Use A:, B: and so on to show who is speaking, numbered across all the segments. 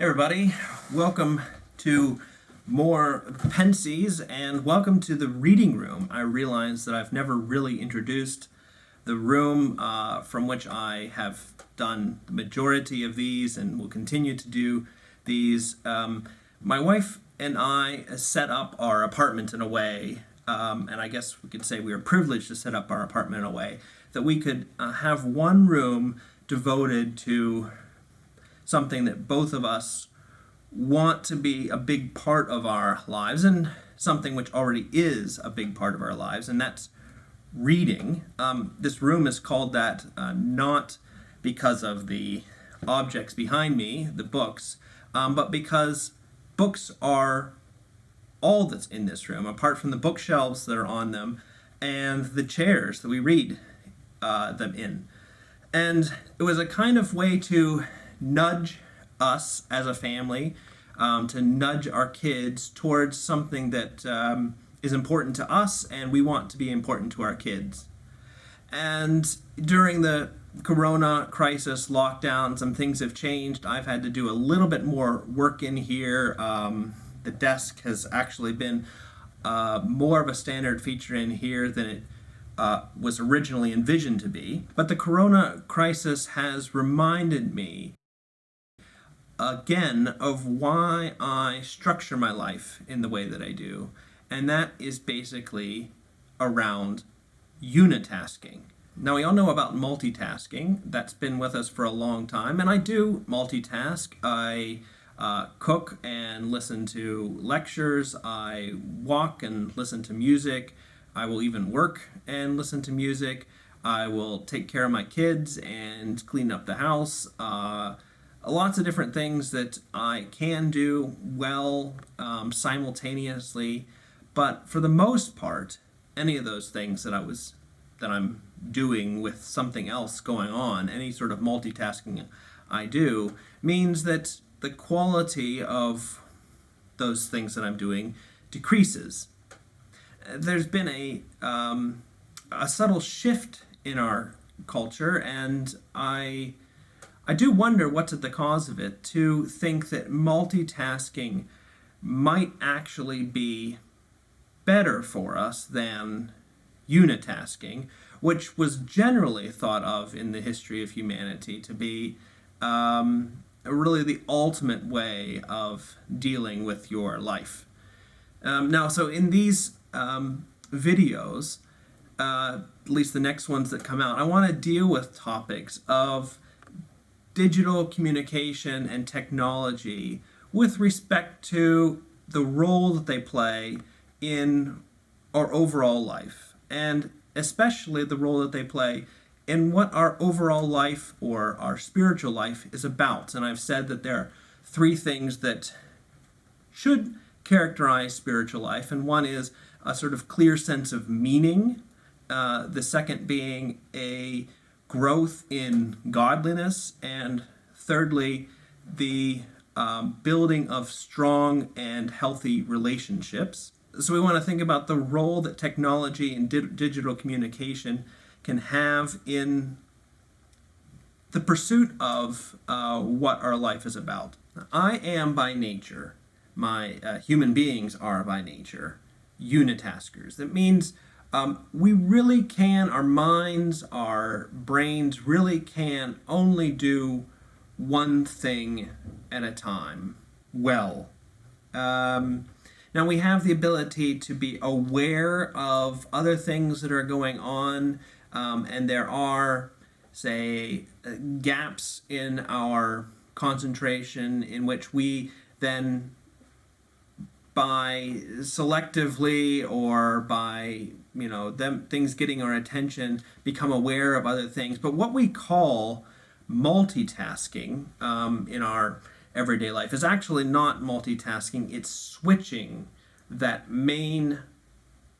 A: Hey everybody, welcome to more Pensées and welcome to the reading room. I realize that I've never really introduced the room from which I have done the majority of these and will continue to do these. My wife and I set up our apartment in a way, and I guess we could say we were privileged to set up our apartment in a way that we could have one room devoted to something that both of us want to be a big part of our lives, and something which already is a big part of our lives, and that's reading. This room is called that not because of the objects behind me, the books, but because books are all that's in this room, apart from the bookshelves that are on them and the chairs that we read them in. And it was a kind of way to nudge us as a family, to nudge our kids towards something that is important to us and we want to be important to our kids. And during the corona crisis lockdown, some things have changed. I've had to do a little bit more work in here. The desk has actually been more of a standard feature in here than it was originally envisioned to be. But the corona crisis has reminded me again of why I structure my life in the way that I do, and that is basically around unitasking. Now, we all know about multitasking. That's been with us for a long time, and I do multitask. I cook and listen to lectures. I walk and listen to music. I will even work and listen to music. I will take care of my kids and clean up the house. Lots of different things that I can do well simultaneously, but for the most part, any of those things that I'm doing with something else going on, any sort of multitasking I do, means that the quality of those things that I'm doing decreases. There's been a subtle shift in our culture, and I do wonder what's at the cause of it, to think that multitasking might actually be better for us than unitasking, which was generally thought of in the history of humanity to be really the ultimate way of dealing with your life. So in these videos, at least the next ones that come out, I want to deal with topics of digital communication and technology with respect to the role that they play in our overall life, and especially the role that they play in what our overall life or our spiritual life is about. And I've said that there are three things that should characterize spiritual life, and one is a sort of clear sense of meaning, the second being a growth in godliness, and thirdly, the building of strong and healthy relationships. So we want to think about the role that technology and digital communication can have in the pursuit of what our life is about. I am by nature, my human beings are by nature, unitaskers. That means we really can, our minds, our brains really can only do one thing at a time well. Now we have the ability to be aware of other things that are going on, and there are, say, gaps in our concentration in which we then, by selectively or by things getting our attention, become aware of other things. But what we call multitasking in our everyday life is actually not multitasking. It's switching that main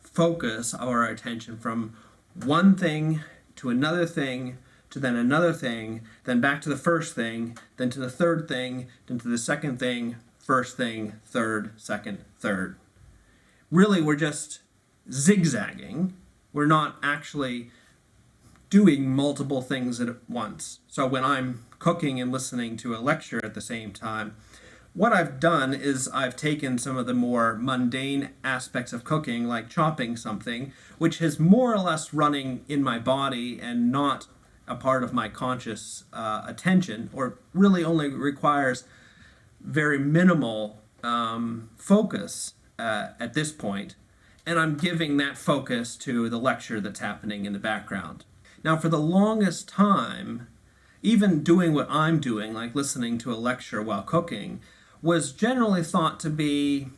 A: focus of our attention from one thing to another thing, to then another thing, then back to the first thing, then to the third thing, then to the second thing, first thing, third, second, third. Really, we're just zigzagging. We're not actually doing multiple things at once. So when I'm cooking and listening to a lecture at the same time, what I've done is I've taken some of the more mundane aspects of cooking, like chopping something, which is more or less running in my body and not a part of my conscious attention, or really only requires very minimal focus at this point, and I'm giving that focus to the lecture that's happening in the background. Now, for the longest time, even doing what I'm doing, like listening to a lecture while cooking, was generally thought to be,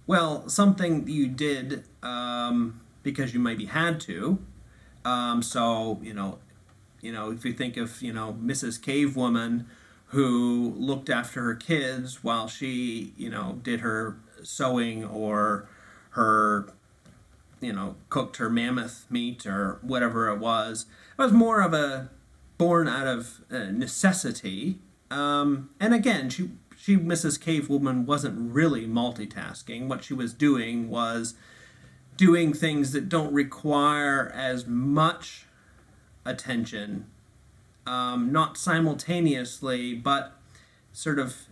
A: well, something you did because you maybe had to. So, if you think of, Mrs. Cave Woman, who looked after her kids while she, did her sewing, or her, cooked her mammoth meat or whatever it was. It was more of a born out of necessity. And again, she, Mrs. Cave Woman, wasn't really multitasking. What she was doing was doing things that don't require as much attention, not simultaneously, but sort of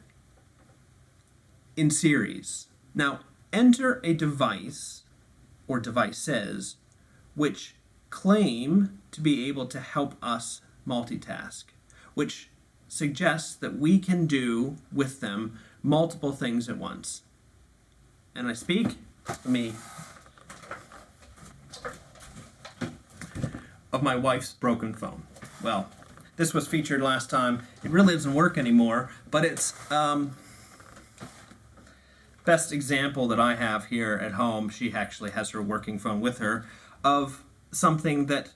A: in series. Now, enter a device or devices which claim to be able to help us multitask, which suggests that we can do with them multiple things at once. And I speak, let me, of my wife's broken phone. Well, this was featured last time. It really doesn't work anymore, but it's best example that I have here at home. She actually has her working phone with her, of something that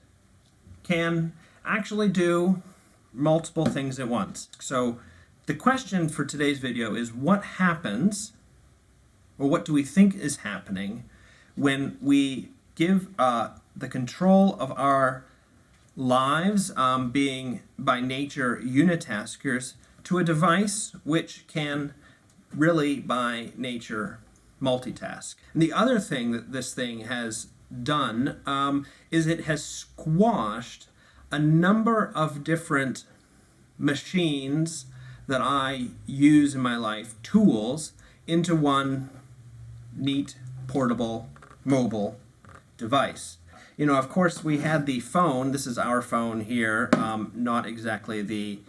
A: can actually do multiple things at once. So the question for today's video is, what happens, or what do we think is happening, when we give the control of our lives, being by nature unitaskers, to a device which can really by nature multitask? And the other thing that this thing has done is it has squashed a number of different machines that I use in my life, tools, into one neat, portable, mobile device. Of course, we had the phone. This is our phone here, not exactly the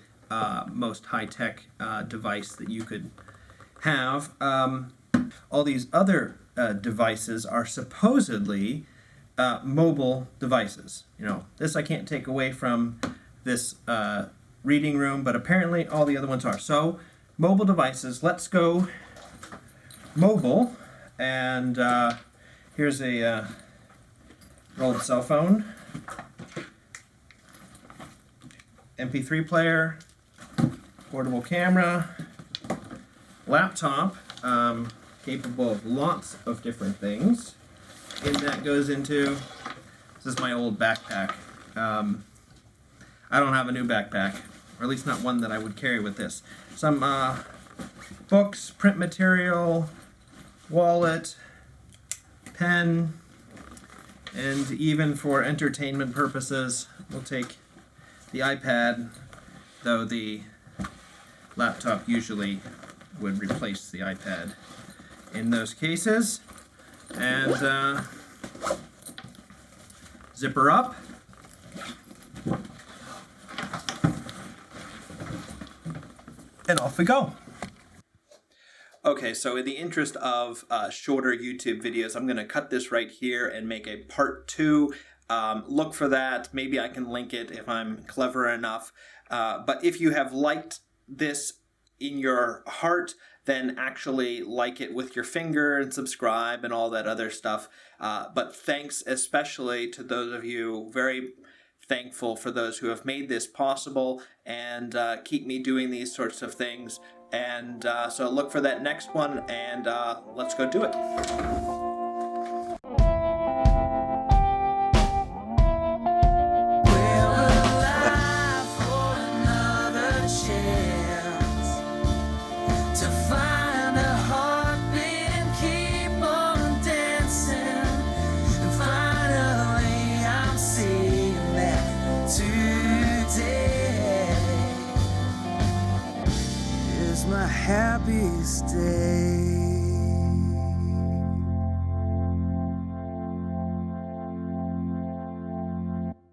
A: most high-tech device that you could have. All these other devices are supposedly mobile devices. This I can't take away from this reading room, but apparently all the other ones are. So, mobile devices. Let's go mobile. And here's a old cell phone, MP3 player, portable camera, laptop, capable of lots of different things. And that goes into, this is my old backpack. I don't have a new backpack, or at least not one that I would carry with this. Some books, print material, wallet, pen, and even for entertainment purposes, we'll take the iPad, though the laptop usually would replace the iPad in those cases. And zipper up. And off we go. Okay, so in the interest of shorter YouTube videos, I'm going to cut this right here and make a part 2. Look for that. Maybe I can link it if I'm clever enough. But if you have liked this in your heart, then actually like it with your finger and subscribe and all that other stuff. But thanks especially to those of you, very thankful for those who have made this possible and keep me doing these sorts of things. And so look for that next one, and let's go do it.
B: my happiest day.